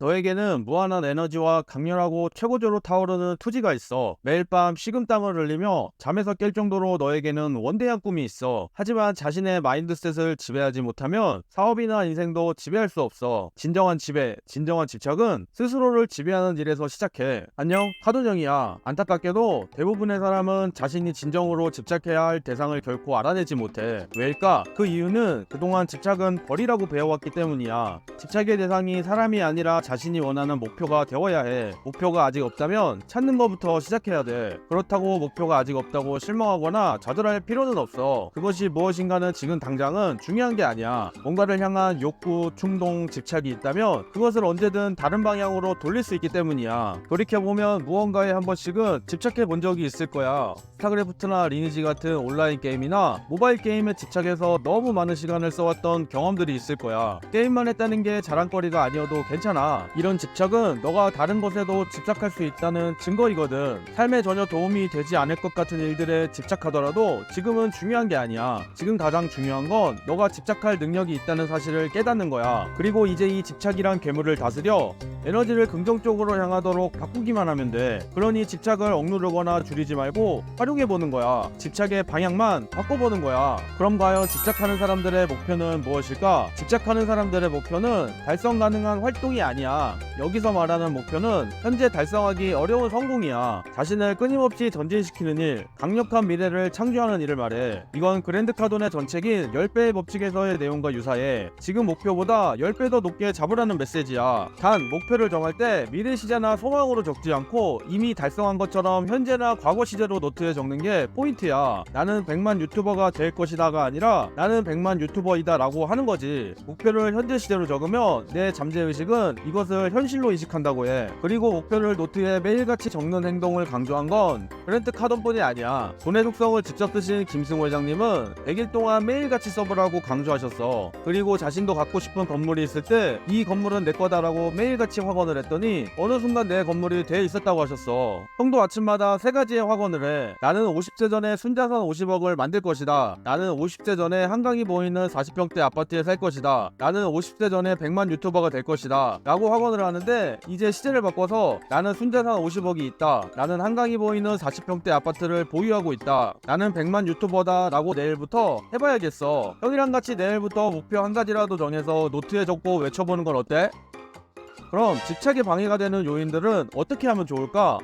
너에게는 무한한 에너지와 강렬하고 최고조로 타오르는 투지가 있어. 매일 밤 식은땀을 흘리며 잠에서 깰 정도로 너에게는 원대한 꿈이 있어. 하지만 자신의 마인드셋을 지배하지 못하면 사업이나 인생도 지배할 수 없어. 진정한 지배, 진정한 집착은 스스로를 지배하는 일에서 시작해. 안녕, 카도정이야. 안타깝게도 대부분의 사람은 자신이 진정으로 집착해야 할 대상을 결코 알아내지 못해. 왜일까? 그 이유는 그동안 집착은 벌이라고 배워왔기 때문이야. 집착의 대상이 사람이 아니라 자신이 원하는 목표가 되어야 해. 목표가 아직 없다면 찾는 것부터 시작해야 돼. 그렇다고 목표가 아직 없다고 실망하거나 좌절할 필요는 없어. 그것이 무엇인가는 지금 당장은 중요한 게 아니야. 뭔가를 향한 욕구, 충동, 집착이 있다면 그것을 언제든 다른 방향으로 돌릴 수 있기 때문이야. 돌이켜보면 무언가에 한 번씩은 집착해 본 적이 있을 거야. 스타크래프트나 리니지 같은 온라인 게임이나 모바일 게임에 집착해서 너무 많은 시간을 써왔던 경험들이 있을 거야. 게임만 했다는 게 자랑거리가 아니어도 괜찮아. 이런 집착은 너가 다른 것에도 집착할 수 있다는 증거이거든. 삶에 전혀 도움이 되지 않을 것 같은 일들에 집착하더라도 지금은 중요한 게 아니야. 지금 가장 중요한 건 너가 집착할 능력이 있다는 사실을 깨닫는 거야. 그리고 이제 이 집착이란 괴물을 다스려 에너지를 긍정적으로 향하도록 바꾸기만 하면 돼. 그러니 집착을 억누르거나 줄이지 말고 활용해보는 거야. 집착의 방향만 바꿔보는 거야. 그럼 과연 집착하는 사람들의 목표는 무엇일까? 집착하는 사람들의 목표는 달성 가능한 활동이 아니야. 여기서 말하는 목표는 현재 달성하기 어려운 성공이야. 자신을 끊임없이 전진시키는 일, 강력한 미래를 창조하는 일을 말해. 이건 그랜드 카돈의 전책인 10배의 법칙에서의 내용과 유사해. 지금 목표보다 10배 더 높게 잡으라는 메시지야. 단 목표를 정할 때 미래 시제나 소망으로 적지 않고 이미 달성한 것처럼 현재나 과거 시제로 노트에 적는 게 포인트야. 나는 100만 유튜버가 될 것이다가 아니라 나는 100만 유튜버이다 라고 하는 거지. 목표를 현재 시제로 적으면 내 잠재의식은 이것을 현실로 인식한다고 해. 그리고 목표를 노트에 매일같이 적는 행동을 강조한 건 그랜트 카돈뿐이 아니야. 돈의 속성을 직접 쓰신 김승호 회장님은 100일 동안 매일같이 써보라고 강조하셨어. 그리고 자신도 갖고 싶은 건물이 있을 때 이 건물은 내 거다라고 매일같이 확언을 했더니 어느 순간 내 건물이 돼 있었다고 하셨어. 형도 아침마다 세 가지의 확언을 해. 나는 50세 전에 순자산 50억을 만들 것이다. 나는 50세 전에 한강이 보이는 40평대 아파트에 살 것이다. 나는 50세 전에 100만 유튜버가 될 것이다 라고 확언을 하는데, 이제 시제를 바꿔서 나는 순자산 50억이 있다. 나는 한강이 보이는 40평대 아파트를 보유하고 있다. 나는 100만 유튜버다 라고 내일부터 해봐야겠어. 형이랑 같이 내일부터 목표 한 가지라도 정해서 노트에 적고 외쳐보는 건 어때? 그럼 집착에 방해가 되는 요인들은 어떻게 하면 좋을까?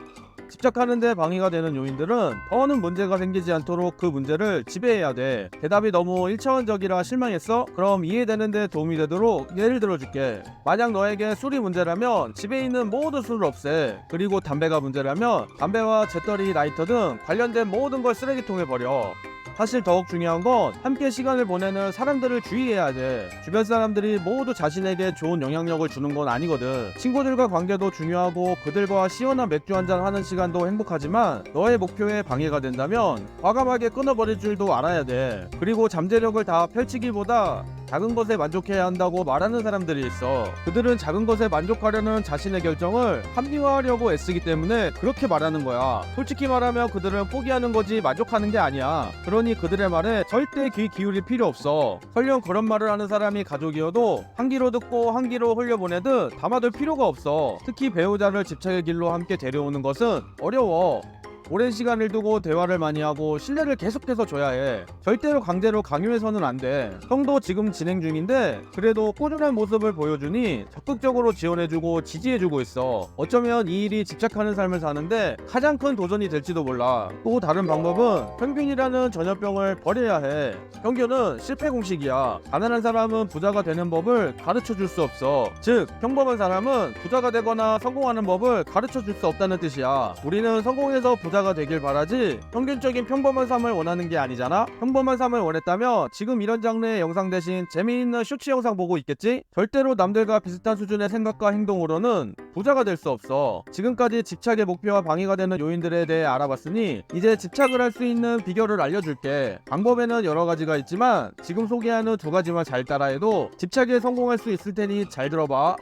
집착하는데 방해가 되는 요인들은 더는 문제가 생기지 않도록 그 문제를 지배해야 돼. 대답이 너무 1차원적이라 실망했어? 그럼 이해되는데 도움이 되도록 예를 들어줄게. 만약 너에게 술이 문제라면 집에 있는 모든 술을 없애. 그리고 담배가 문제라면 담배와 재떨이, 라이터 등 관련된 모든 걸 쓰레기통에 버려. 사실 더욱 중요한 건 함께 시간을 보내는 사람들을 주의해야 돼. 주변 사람들이 모두 자신에게 좋은 영향력을 주는 건 아니거든. 친구들과 관계도 중요하고 그들과 시원한 맥주 한잔 하는 시간도 행복하지만 너의 목표에 방해가 된다면 과감하게 끊어버릴 줄도 알아야 돼. 그리고 잠재력을 다 펼치기보다 작은 것에 만족해야 한다고 말하는 사람들이 있어. 그들은 작은 것에 만족하려는 자신의 결정을 합리화하려고 애쓰기 때문에 그렇게 말하는 거야. 솔직히 말하면 그들은 포기하는 거지 만족하는 게 아니야. 그러니 그들의 말에 절대 귀 기울일 필요 없어. 설령 그런 말을 하는 사람이 가족이어도 한 귀로 듣고 한 귀로 흘려보내듯 담아둘 필요가 없어. 특히 배우자를 집착의 길로 함께 데려오는 것은 어려워. 오랜 시간을 두고 대화를 많이 하고 신뢰를 계속해서 줘야 해. 절대로 강제로 강요해서는 안 돼. 형도 지금 진행 중인데 그래도 꾸준한 모습을 보여주니 적극적으로 지원해주고 지지해주고 있어. 어쩌면 이 일이 집착하는 삶을 사는데 가장 큰 도전이 될지도 몰라. 또 다른 방법은 평균이라는 전염병을 버려야 해. 평균은 실패 공식이야. 가난한 사람은 부자가 되는 법을 가르쳐줄 수 없어. 즉 평범한 사람은 부자가 되거나 성공하는 법을 가르쳐줄 수 없다는 뜻이야. 우리는 성공해서 부자가 되길 바라지 평균적인 평범한 삶을 원하는 게 아니잖아. 평범한 삶을 원했다면 지금 이런 장르의 영상 대신 재미있는 쇼츠 영상 보고 있겠지? 절대로 남들과 비슷한 수준의 생각과 행동으로는 부자가 될 수 없어. 지금까지 집착의 목표와 방해가 되는 요인들에 대해 알아봤으니 이제 집착을 할 수 있는 비결을 알려줄게. 방법에는 여러 가지가 있지만 지금 소개하는 두 가지만 잘 따라해도 집착에 성공할 수 있을 테니 잘 들어봐.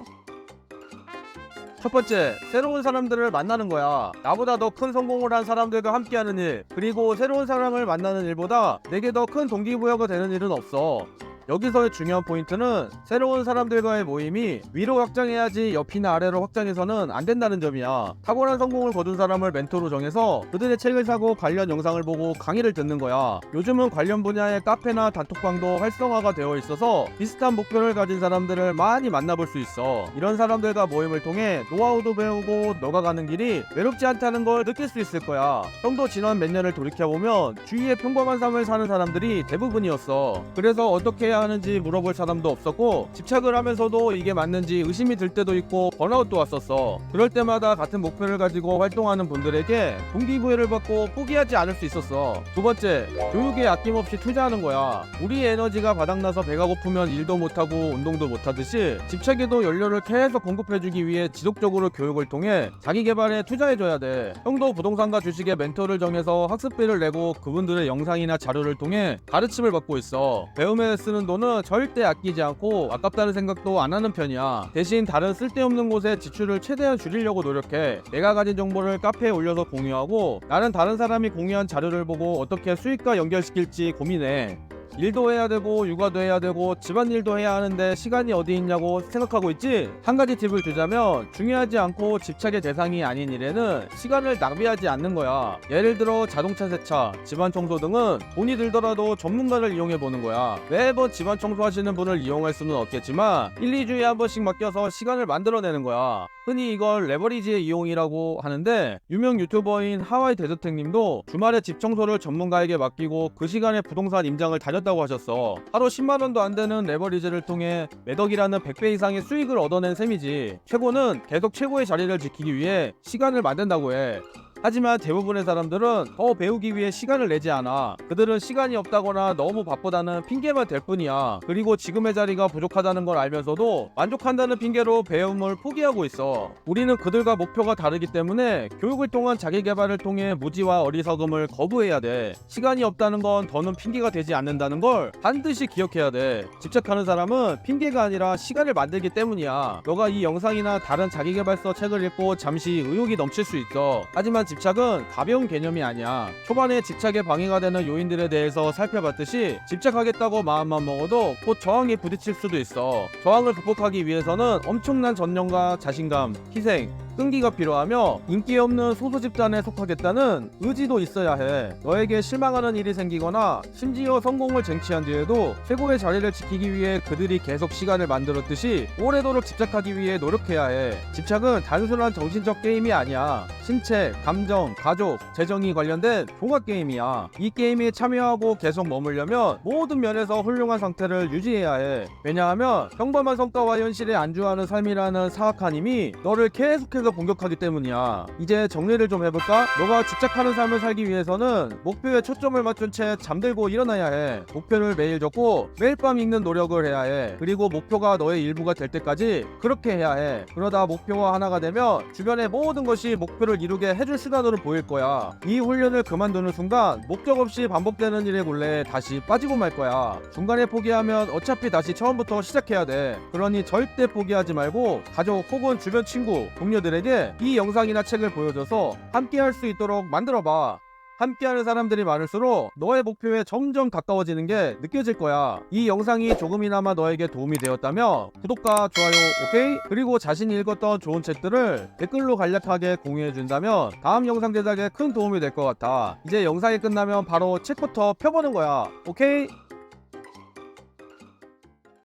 첫 번째, 새로운 사람들을 만나는 거야. 나보다 더 큰 성공을 한 사람들과 함께하는 일, 그리고 새로운 사람을 만나는 일보다 내게 더 큰 동기부여가 되는 일은 없어. 여기서의 중요한 포인트는 새로운 사람들과의 모임이 위로 확장해야지 옆이나 아래로 확장해서는 안 된다는 점이야. 탁월한 성공을 거둔 사람을 멘토로 정해서 그들의 책을 사고 관련 영상을 보고 강의를 듣는 거야. 요즘은 관련 분야의 카페나 단톡방도 활성화가 되어 있어서 비슷한 목표를 가진 사람들을 많이 만나볼 수 있어. 이런 사람들과 모임을 통해 노하우도 배우고 너가 가는 길이 외롭지 않다는 걸 느낄 수 있을 거야. 형도 지난 몇 년을 돌이켜보면 주위에 평범한 삶을 사는 사람들이 대부분이었어. 그래서 어떻게 해야 하는지 물어볼 사람도 없었고 집착을 하면서도 이게 맞는지 의심이 들 때도 있고 번아웃도 왔었어. 그럴 때마다 같은 목표를 가지고 활동하는 분들에게 동기부여를 받고 포기하지 않을 수 있었어. 두 번째, 교육에 아낌없이 투자하는 거야. 우리 에너지가 바닥나서 배가 고프면 일도 못하고 운동도 못하듯이 집착에도 연료를 계속 공급해주기 위해 지속적으로 교육을 통해 자기 개발에 투자해줘야 돼. 형도 부동산과 주식의 멘토를 정해서 학습비를 내고 그분들의 영상이나 자료를 통해 가르침을 받고 있어. 배움에 쓰는 돈은 절대 아끼지 않고 아깝다는 생각도 안 하는 편이야. 대신 다른 쓸데없는 곳에 지출을 최대한 줄이려고 노력해. 내가 가진 정보를 카페에 올려서 공유하고 나는 다른 사람이 공유한 자료를 보고 어떻게 수익과 연결시킬지 고민해. 일도 해야 되고 육아도 해야 되고 집안일도 해야 하는데 시간이 어디 있냐고 생각하고 있지? 한 가지 팁을 주자면 중요하지 않고 집착의 대상이 아닌 일에는 시간을 낭비하지 않는 거야. 예를 들어 자동차 세차, 집안 청소 등은 돈이 들더라도 전문가를 이용해 보는 거야. 매번 집안 청소하시는 분을 이용할 수는 없겠지만 1, 2주에 한 번씩 맡겨서 시간을 만들어내는 거야. 흔히 이걸 레버리지의 이용이라고 하는데 유명 유튜버인 하와이 데저택님도 주말에 집 청소를 전문가에게 맡기고 그 시간에 부동산 임장을 다녔다고 하셨어. 하루 10만원도 안 되는 레버리지를 통해 매덕이라는 100배 이상의 수익을 얻어낸 셈이지. 최고는 계속 최고의 자리를 지키기 위해 시간을 만든다고 해. 하지만 대부분의 사람들은 더 배우기 위해 시간을 내지 않아. 그들은 시간이 없다거나 너무 바쁘다는 핑계만 댈 뿐이야. 그리고 지금의 자리가 부족하다는 걸 알면서도 만족한다는 핑계로 배움을 포기하고 있어. 우리는 그들과 목표가 다르기 때문에 교육을 통한 자기 개발을 통해 무지와 어리석음을 거부해야 돼. 시간이 없다는 건 더는 핑계가 되지 않는다는 걸 반드시 기억해야 돼. 집착하는 사람은 핑계가 아니라 시간을 만들기 때문이야. 너가 이 영상이나 다른 자기개발서 책을 읽고 잠시 의욕이 넘칠 수 있어. 하지만 집착은 가벼운 개념이 아니야. 초반에 집착에 방해가 되는 요인들에 대해서 살펴봤듯이 집착하겠다고 마음만 먹어도 곧 저항에 부딪힐 수도 있어. 저항을 극복하기 위해서는 엄청난 전념과 자신감, 희생, 끈기가 필요하며 인기 없는 소수 집단에 속하겠다는 의지도 있어야 해. 너에게 실망하는 일이 생기거나 심지어 성공을 쟁취한 뒤에도 최고의 자리를 지키기 위해 그들이 계속 시간을 만들었듯이 오래도록 집착하기 위해 노력해야 해. 집착은 단순한 정신적 게임이 아니야. 신체, 감정, 가족, 재정이 관련된 종합 게임이야. 이 게임에 참여하고 계속 머물려면 모든 면에서 훌륭한 상태를 유지해야 해. 왜냐하면 평범한 성과와 현실에 안주하는 삶이라는 사악한 힘이 너를 계속해서 공격하기 때문이야. 이제 정리를 좀 해볼까? 너가 집착하는 삶을 살기 위해서는 목표에 초점을 맞춘 채 잠들고 일어나야 해. 목표를 매일 적고 매일 밤 읽는 노력을 해야 해. 그리고 목표가 너의 일부가 될 때까지 그렇게 해야 해. 그러다 목표와 하나가 되면 주변의 모든 것이 목표를 이루게 해줄 수단으로 보일 거야. 이 훈련을 그만두는 순간 목적 없이 반복되는 일의 굴레에 다시 빠지고 말 거야. 중간에 포기하면 어차피 다시 처음부터 시작해야 돼. 그러니 절대 포기하지 말고 가족 혹은 주변 친구, 동료들에게 이 영상이나 책을 보여줘서 함께 할 수 있도록 만들어봐. 함께하는 사람들이 많을수록 너의 목표에 점점 가까워지는 게 느껴질 거야. 이 영상이 조금이나마 너에게 도움이 되었다면 구독과 좋아요, 오케이? 그리고 자신이 읽었던 좋은 책들을 댓글로 간략하게 공유해준다면 다음 영상 제작에 큰 도움이 될 것 같아. 이제 영상이 끝나면 바로 책부터 펴보는 거야. 오케이?